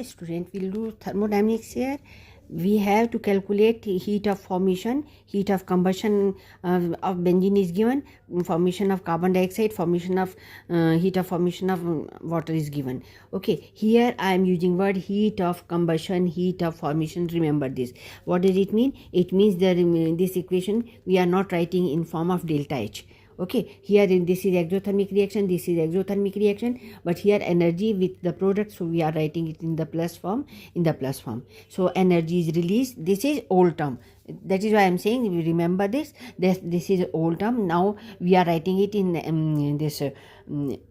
student will do thermodynamics here. We have to calculate heat of formation, heat of combustion of benzene is given, formation of carbon dioxide, formation of heat of formation of water is given. Okay, here I am using word heat of combustion, heat of formation. Remember this. What does it mean? It means that this equation we are not writing in form of delta H. Okay, here this is exothermic reaction, this is exothermic reaction, but here energy with the product, so we are writing it in the plus form, so energy is released. This is old term, that is why I am saying we remember this is old term. Now we are writing it in this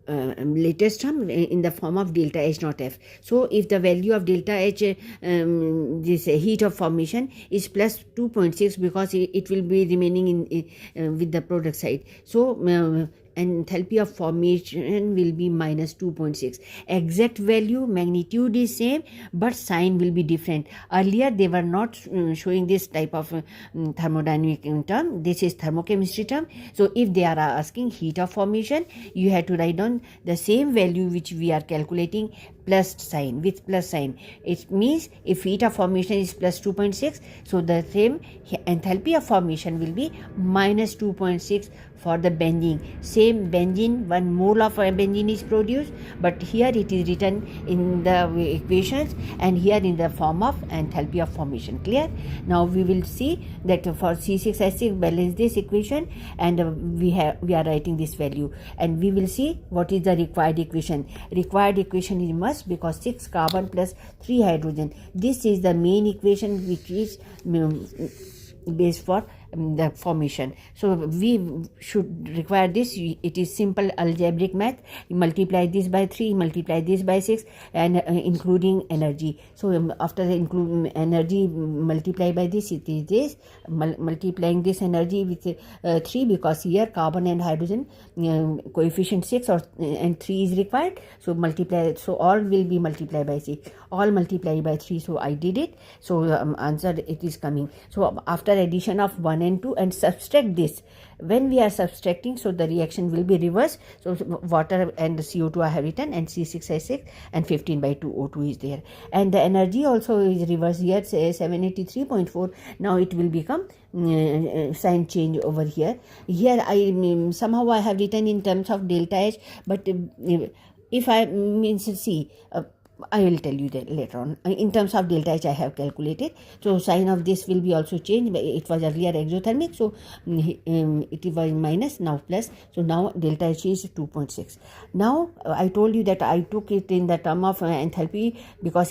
latest term in the form of delta H not F. So if the value of delta H this heat of formation is plus 2.6, because it will be remaining in with the product side, so enthalpy of formation will be minus 2.6. Exact value, magnitude is same, but sign will be different. Earlier they were not showing this type of thermodynamic term. This is thermochemistry term. So if they are asking heat of formation, you have to write down the same value which we are calculating plus sign, with plus sign. It means if heat of formation is plus 2.6, so the same enthalpy of formation will be minus 2.6 for the benzene. Same benzene, 1 mole of benzene is produced, but here it is written in the equations and here in the form of enthalpy of formation. Clear? Now we will see that for C6H6 balance this equation, and we are writing this value, and we will see what is the required equation. Required equation is must, because 6 carbon plus 3 hydrogen. This is the main equation which is base for the formation. So we should require this. It is simple algebraic math. You multiply this by 3, multiply this by 6, and including energy. So after including energy, multiply by this, it is this, multiplying this energy with 3, because here carbon and hydrogen coefficient 6 and 3 is required. So multiply, so all will be multiplied by 6, all multiply by 3. So I did it. So answer it is coming. So after addition of 1 and 2 and subtract this, when we are subtracting, so the reaction will be reversed. So water and CO2 I have written, and C6H6 and 15 by 2 O2 is there, and the energy also is reversed here, say 783.4. now it will become sign change over here. Here I somehow I have written in terms of delta H, but if I see I will tell you that later on. In terms of delta H I have calculated. So sign of this will be also changed. It was earlier exothermic, so it was minus, now plus. So now delta H is 2.6. Now I told you that I took it in the term of enthalpy, because it